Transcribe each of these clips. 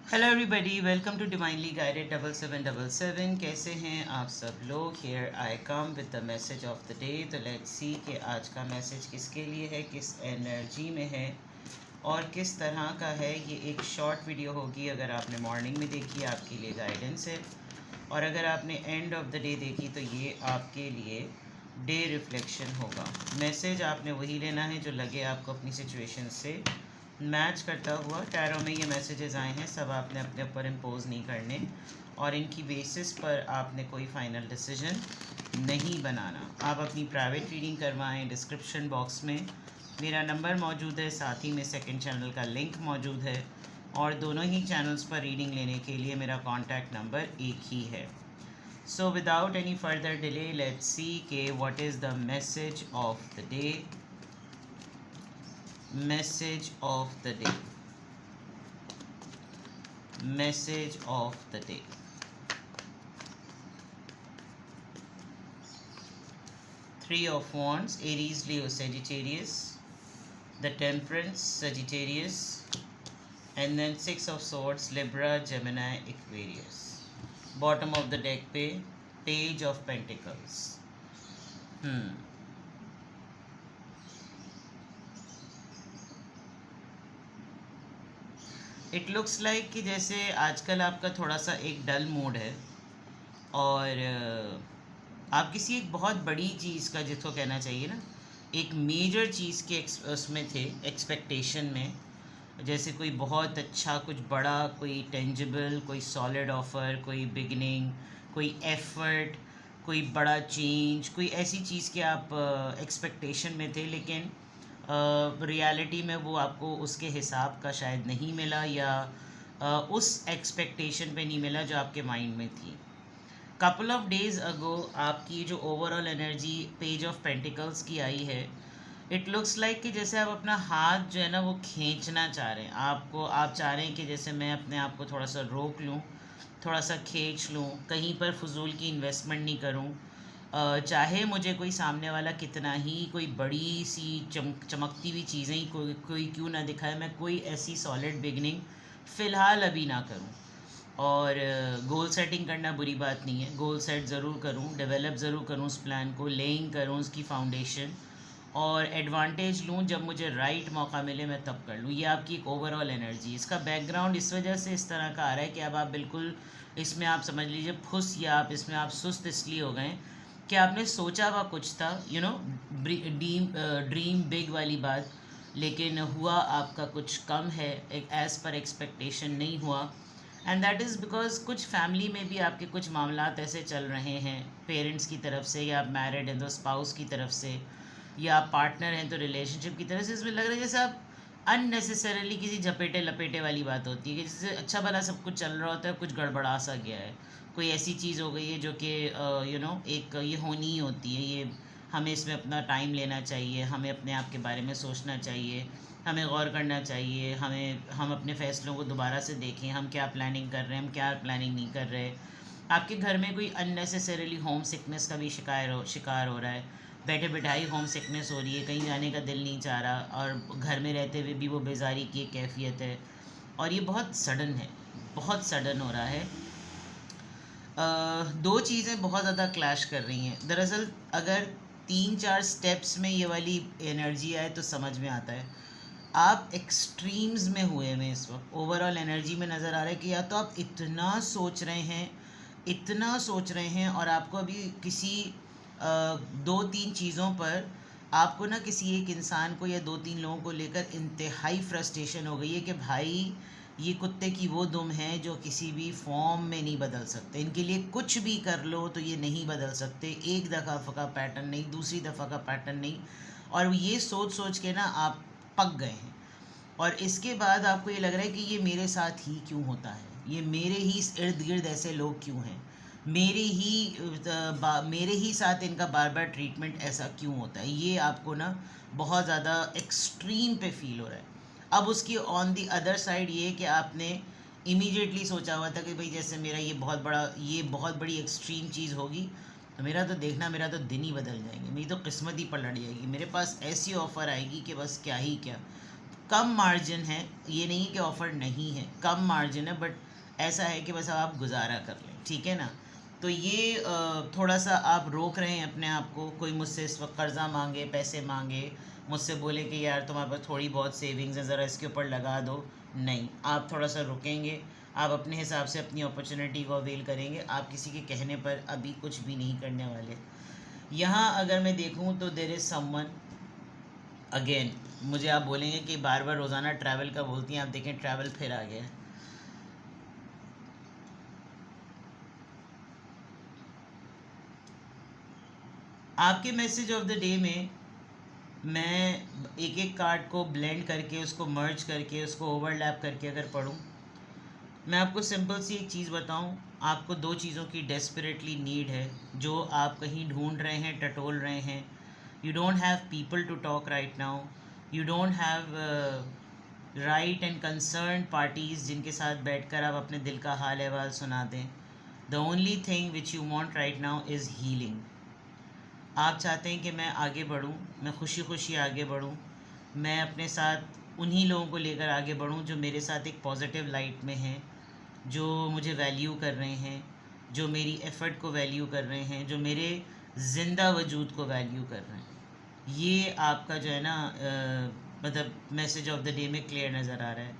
Hello everybody, welcome to divinely guided 7777। कैसे हैं आप सब लोग। Here I come with the message of the day. तो लेट्स सी कि आज का मैसेज किसके लिए है, किस एनर्जी में है और किस तरह का है। ये एक शॉर्ट वीडियो होगी। अगर आपने मॉर्निंग में देखी आपके लिए गाइडेंस है, और अगर आपने एंड ऑफ द डे देखी तो ये आपके लिए डे रिफ्लेक्शन होगा। मैसेज आपने वही लेना है जो लगे आपको अपनी सिचुएशन से मैच करता हुआ। टैरो में ये मैसेजेस आए हैं, सब आपने अपने ऊपर इम्पोज नहीं करने, और इनकी बेसिस पर आपने कोई फाइनल डिसीजन नहीं बनाना। आप अपनी प्राइवेट रीडिंग करवाएं। डिस्क्रिप्शन बॉक्स में मेरा नंबर मौजूद है, साथ ही में सेकंड चैनल का लिंक मौजूद है, और दोनों ही चैनल्स पर रीडिंग लेने के लिए मेरा कॉन्टैक्ट नंबर एक ही है। So without any further delay let's see के what is the message of the day. Message of the day. Message of the day. Three of Wands, Aries, Leo, Sagittarius. The Temperance, Sagittarius. And then Six of Swords, Libra, Gemini, Aquarius. Bottom of the deck पे Page of Pentacles. It looks like कि जैसे आजकल आपका थोड़ा सा एक डल mood है, और आप किसी एक बहुत बड़ी चीज़ का, जिसको कहना चाहिए ना, एक मेजर चीज़ के उसमें थे, एक्सपेक्टेशन में। जैसे कोई बहुत अच्छा, कुछ बड़ा, कोई टेंजिबल, कोई सॉलिड ऑफर, कोई बिगनिंग, कोई एफर्ट, कोई बड़ा चेंज, कोई ऐसी चीज़ के आप एक्सपेक्टेशन में थे, लेकिन रियलिटी में वो आपको उसके हिसाब का शायद नहीं मिला, या उस एक्सपेक्टेशन पे नहीं मिला जो आपके माइंड में थी। कपल ऑफ डेज अगो आपकी जो overall energy page of pentacles की आई है, इट लुक्स लाइक कि जैसे आप अपना हाथ जो है ना वो खींचना चाह रहे हैं। आप चाह रहे हैं कि जैसे मैं अपने आप को थोड़ा सा रोक लूँ, थोड़ा सा खींच लूँ, कहीं पर फजूल की इन्वेस्टमेंट नहीं करूँ। चाहे मुझे कोई सामने वाला कितना ही कोई बड़ी सी चमकती हुई चीज़ें ही कोई क्यों ना दिखाए, मैं कोई ऐसी सॉलिड बिगनिंग फ़िलहाल अभी ना करूं। और गोल सेटिंग करना बुरी बात नहीं है, गोल सेट ज़रूर करूं, डेवलप ज़रूर करूं उस प्लान को, लेइंग करूं उसकी फाउंडेशन, और एडवांटेज लूं जब मुझे राइट मौका मिले मैं तब कर लूं। ये आपकी एक ओवरऑल एनर्जी। इसका बैकग्राउंड इस वजह से इस तरह का आ रहा है कि अब आप बिल्कुल इसमें, आप समझ लीजिए, फुस, या आप इसमें आप सुस्त इसलिए हो गए कि आपने सोचा हुआ कुछ था, ड्रीम बिग वाली बात, लेकिन हुआ आपका कुछ कम है, एक एज़ पर एक्सपेक्टेशन नहीं हुआ। एंड दैट इज़ बिकॉज कुछ फैमिली में भी आपके कुछ मामलात ऐसे चल रहे हैं, पेरेंट्स की तरफ से, या आप मैरिड हैं तो स्पाउस की तरफ से, या आप पार्टनर हैं तो रिलेशनशिप की तरफ से। इसमें लग रहा है जैसे आप अननेसेसरीली किसी झपेटे लपेटे वाली बात होती है कि जैसे अच्छा भला सब कुछ चल रहा होता है, कुछ गड़बड़ा सा गया है, कोई ऐसी चीज़ हो गई है जो कि एक ये होनी ही होती है। ये हमें इसमें अपना टाइम लेना चाहिए, हमें अपने आप के बारे में सोचना चाहिए, हमें गौर करना चाहिए, हम अपने फ़ैसलों को दोबारा से देखें, हम क्या प्लानिंग कर रहे हैं, हम क्या प्लानिंग नहीं कर रहे। आपके घर में कोई अननेसेसरीली होम सिकनेस का भी शिकार हो रहा है, बैठे बिठाई होम सिकनेस हो रही है, कहीं जाने का दिल नहीं चाह रहा, और घर में रहते हुए भी वो बेजारी की एक कैफियत है, और ये बहुत सडन है, बहुत सडन हो रहा है। दो चीज़ें बहुत ज़्यादा क्लैश कर रही हैं। दरअसल अगर 3-4 स्टेप्स में ये वाली एनर्जी आए तो समझ में आता है। आप एक्सट्रीम्स में हुए हैं इस वक्त। ओवरऑल एनर्जी में नज़र आ रहा है कि या तो आप इतना सोच रहे हैं, इतना सोच रहे हैं, और आपको अभी किसी 2-3 चीज़ों पर, आपको ना किसी एक इंसान को या 2-3 लोगों को लेकर इंतहाई फ्रस्ट्रेशन हो गई है कि भाई ये कुत्ते की वो दुम है जो किसी भी फॉर्म में नहीं बदल सकते, इनके लिए कुछ भी कर लो तो ये नहीं बदल सकते, एक दफ़ा का पैटर्न नहीं, दूसरी दफ़ा का पैटर्न नहीं। और ये सोच सोच के ना आप पक गए हैं, और इसके बाद आपको ये लग रहा है कि ये मेरे साथ ही क्यों होता है, ये मेरे ही इर्द गिर्द ऐसे लोग क्यों हैं, मेरे ही साथ इनका बार बार ट्रीटमेंट ऐसा क्यों होता है। ये आपको ना बहुत ज़्यादा एक्सट्रीम पे फील हो रहा है। अब उसकी ऑन दी अदर साइड ये कि आपने इमीडिएटली सोचा हुआ था कि भाई जैसे मेरा ये बहुत बड़ी एक्सट्रीम चीज़ होगी तो मेरा तो देखना, मेरा तो दिन ही बदल जाएंगे, मेरी तो किस्मत ही पलट जाएगी, मेरे पास ऐसी ऑफ़र आएगी कि बस क्या ही क्या। कम मार्जिन है, ये नहीं कि ऑफ़र नहीं है, कम मार्जिन है, बट ऐसा है कि बस आप गुजारा कर लें, ठीक है ना। तो ये थोड़ा सा आप रोक रहे हैं अपने आप को। कोई मुझसे इस वक्त कर्ज़ा मांगे, पैसे मांगे, मुझसे बोले कि यार तुम्हारे पास थोड़ी बहुत सेविंग्स है, ज़रा इसके ऊपर लगा दो, नहीं, आप थोड़ा सा रुकेंगे, आप अपने हिसाब से अपनी अपॉर्चुनिटी को अवेल करेंगे। आप किसी के कहने पर अभी कुछ भी नहीं करने वाले। यहाँ अगर मैं देखूँ तो देयर इज़ समवन, अगेन मुझे आप बोलेंगे कि बार बार रोज़ाना ट्रैवल का बोलती हैं, आप देखें ट्रैवल फिर आ गया है। आपके मैसेज ऑफ द डे में मैं एक एक कार्ड को ब्लेंड करके, उसको मर्ज करके, उसको ओवरलैप करके अगर पढूं, मैं आपको सिंपल सी एक चीज़ बताऊं, आपको दो चीज़ों की डेस्परेटली नीड है जो आप कहीं ढूंढ रहे हैं, टटोल रहे हैं। You don't have people to talk right now, you don't have right and concern parties जिनके साथ बैठकर आप अपने दिल का हाल अहवाल सुना दें। The only thing which you want right now is healing. आप चाहते हैं कि मैं आगे बढ़ूं, मैं खुशी खुशी आगे बढ़ूं, मैं अपने साथ उन्हीं लोगों को लेकर आगे बढ़ूं जो मेरे साथ एक पॉजिटिव लाइट में हैं, जो मुझे वैल्यू कर रहे हैं, जो मेरी एफ़र्ट को वैल्यू कर रहे हैं, जो मेरे ज़िंदा वजूद को वैल्यू कर रहे हैं। ये आपका जो है ना मतलब मैसेज ऑफ द डे में क्लियर नज़र आ रहा है।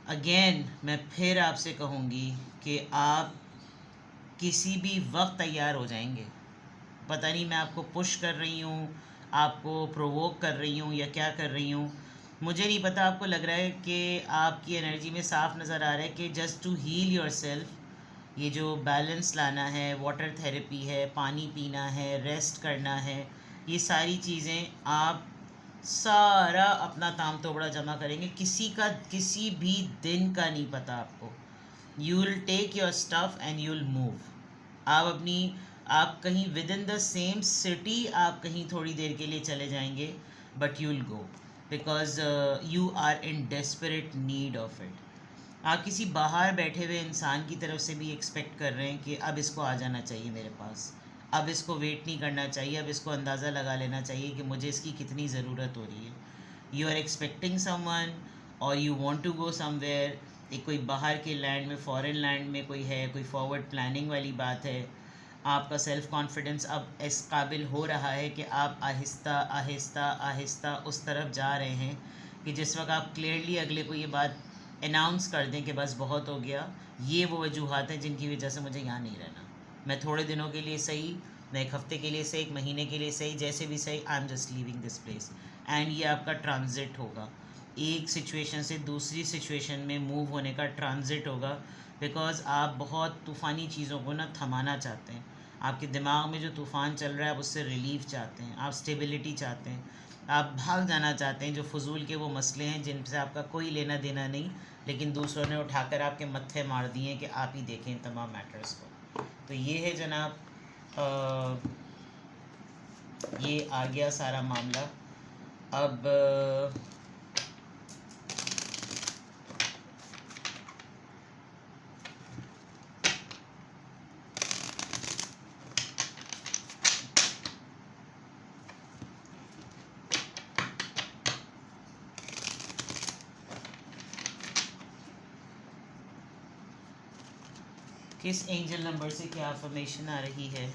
अगेन मैं फिर आपसे कहूँगी कि आप किसी भी वक्त तैयार हो जाएंगे। पता नहीं मैं आपको पुश कर रही हूँ, आपको प्रोवोक कर रही हूँ या क्या कर रही हूँ, मुझे नहीं पता। आपको लग रहा है कि आपकी एनर्जी में साफ नज़र आ रहा है कि जस्ट टू हील योरसेल्फ, ये जो बैलेंस लाना है, वाटर थेरेपी है, पानी पीना है, रेस्ट करना है, ये सारी चीज़ें आप सारा अपना ताम तोबड़ा जमा करेंगे। किसी का किसी भी दिन का नहीं पता आपको। You will take your stuff and you will move. आप अपनी आप कहीं within the same city आप कहीं थोड़ी देर के लिए चले जाएंगे, but you will go because you are in desperate need of it. आप किसी बाहर बैठे हुए इंसान की तरफ से भी एक्सपेक्ट कर रहे हैं कि अब इसको आ जाना चाहिए मेरे पास, अब इसको वेट नहीं करना चाहिए, अब इसको अंदाज़ा लगा लेना चाहिए कि मुझे इसकी कितनी ज़रूरत हो रही है। यू आर एक्सपेक्टिंग समवन और you want to go somewhere. एक कोई बाहर के लैंड में, फॉरेन लैंड में कोई है, कोई फॉरवर्ड प्लानिंग वाली बात है। आपका सेल्फ़ कॉन्फिडेंस अब इस काबिल हो रहा है कि आप आहिस्ता आहिस्ता आहिस्ता उस तरफ जा रहे हैं कि जिस वक्त आप क्लियरली अगले को ये बात अनाउंस कर दें कि बस बहुत हो गया, ये वो वजूहत हैं जिनकी वजह से मुझे यहाँ नहीं रहना। मैं थोड़े दिनों के लिए सही, मैं एक हफ़्ते के लिए सही, एक महीने के लिए सही, जैसे भी सही, I am just leaving this place. And ये आपका ट्रांजिट होगा, एक सिचुएशन से दूसरी सिचुएशन में मूव होने का ट्रांजिट होगा। बिकॉज़ आप बहुत तूफ़ानी चीज़ों को ना थमाना चाहते हैं। आपके दिमाग में जो तूफ़ान चल रहा है आप उससे रिलीफ चाहते हैं, आप स्टेबिलिटी चाहते हैं, आप भाग जाना चाहते हैं जो फजूल के वो मसले हैं जिनसे आपका कोई लेना देना नहीं, लेकिन दूसरों ने उठाकर आपके मत्थे मार दिए हैं कि आप ही देखें इन तमाम मैटर्स को। तो ये है जनाब, ये आ गया सारा मामला। अब किस एंजल नंबर से क्या अफर्मेशन आ रही है?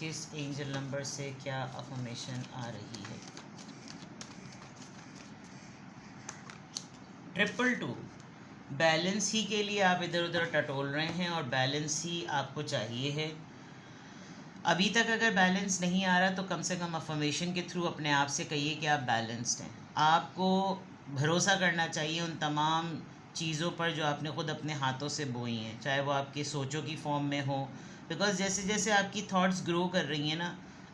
किस एंजल नंबर से क्या अफर्मेशन आ रही है? 222। बैलेंस ही के लिए आप इधर उधर टटोल रहे हैं और बैलेंस ही आपको चाहिए है। अभी तक अगर बैलेंस नहीं आ रहा तो कम से कम अफर्मेशन के थ्रू अपने आप से कहिए कि आप बैलेंस्ड हैं। आपको भरोसा करना चाहिए उन तमाम चीज़ों पर जो आपने ख़ुद अपने हाथों से बोई हैं, चाहे वो आपकी सोचों की फॉर्म में हो। बिकॉज़ जैसे जैसे आपकी थॉट्स ग्रो कर रही हैं ना,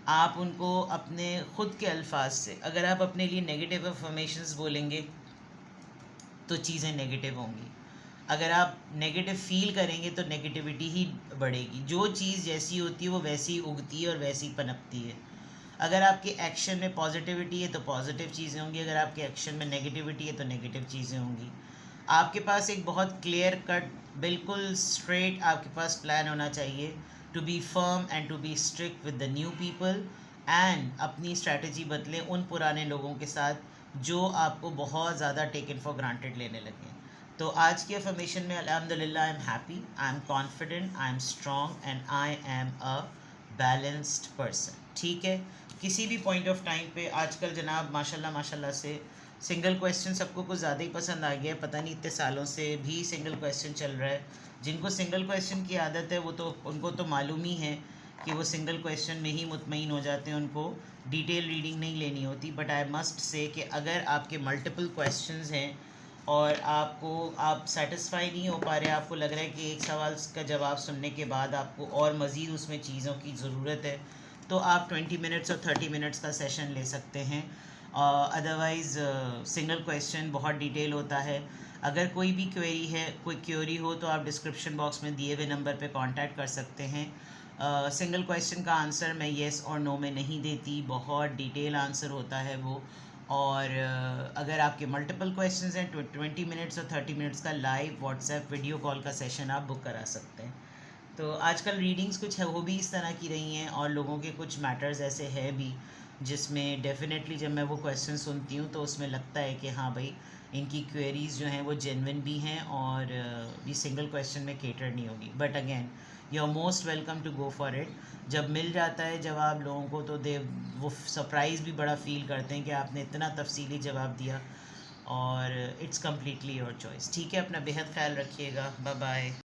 आप उनको अपने ख़ुद के अल्फाज से, अगर आप अपने लिए नेगेटिव अफर्मेशंस बोलेंगे तो चीज़ें नेगेटिव होंगी। अगर आप नेगेटिव फील करेंगे तो नेगेटिविटी ही बढ़ेगी। जो चीज़ जैसी होती है वो वैसी ही उगती है और वैसी ही पनपती है। अगर आपके एक्शन में पॉजिटिविटी है तो पॉजिटिव चीज़ें होंगी, अगर आपके एक्शन में नेगेटिविटी है तो नेगेटिव चीज़ें होंगी। आपके पास एक बहुत क्लियर कट, बिल्कुल स्ट्रेट आपके पास प्लान होना चाहिए to be firm and to be strict with the new people, and अपनी स्ट्रैटेजी बदलें उन पुराने लोगों के साथ जो आपको बहुत ज़्यादा टेकन फॉर ग्रांटेड लेने लगे। तो आज की अफर्मेशन में अल्हम्दुलिल्लाह I am happy, I am confident, I am strong and I am a balanced person. ठीक है, किसी भी पॉइंट ऑफ टाइम पे आजकल जनाब माशाल्लाह माशाल्लाह से सिंगल क्वेश्चन सबको कुछ ज़्यादा ही पसंद आ गया है। पता नहीं इतने सालों से भी सिंगल क्वेश्चन चल रहा है। जिनको सिंगल क्वेश्चन की आदत है वो तो उनको तो मालूम ही है कि वो सिंगल क्वेश्चन में ही मुतमईन हो जाते हैं, उनको डिटेल रीडिंग नहीं लेनी होती। बट आई मस्ट से कि अगर आपके मल्टीपल क्वेश्चंस हैं और आप सेटिस्फाई नहीं हो पा रहे, आपको लग रहा है कि एक सवाल का जवाब सुनने के बाद आपको और मज़ीद उसमें चीज़ों की ज़रूरत है, तो आप 20 मिनट्स और 30 मिनट्स का सेशन ले सकते हैं। अदरवाइज़ सिंगल क्वेश्चन बहुत डिटेल होता है। अगर कोई भी क्वेरी है, कोई क्वेरी हो, तो आप डिस्क्रिप्शन बॉक्स में दिए हुए नंबर पे कांटेक्ट कर सकते हैं। सिंगल क्वेश्चन का आंसर मैं येस और नो में नहीं देती, बहुत डिटेल आंसर होता है वो। और अगर आपके मल्टीपल क्वेश्चंस हैं 20 मिनट्स और 30 मिनट्स का लाइव व्हाट्सएप वीडियो कॉल का सेशन आप बुक करा सकते हैं। तो आजकल रीडिंग्स कुछ है वो भी इस तरह की रही हैं, और लोगों के कुछ मैटर्स ऐसे हैं भी जिसमें डेफिनेटली जब मैं वो क्वेश्चन सुनती हूँ तो उसमें लगता है कि हाँ भाई, इनकी क्वेरीज़ जो हैं वो जेन्युइन भी हैं और ये सिंगल क्वेश्चन में केटर नहीं होगी। But again you are most welcome to go for it. जब मिल जाता है जवाब लोगों को तो वो सरप्राइज़ भी बड़ा फील करते हैं कि आपने इतना तफसीली जवाब दिया, और इट्स कम्प्लीटली योर चॉइस। ठीक है, अपना बेहद ख्याल रखिएगा। Bye bye.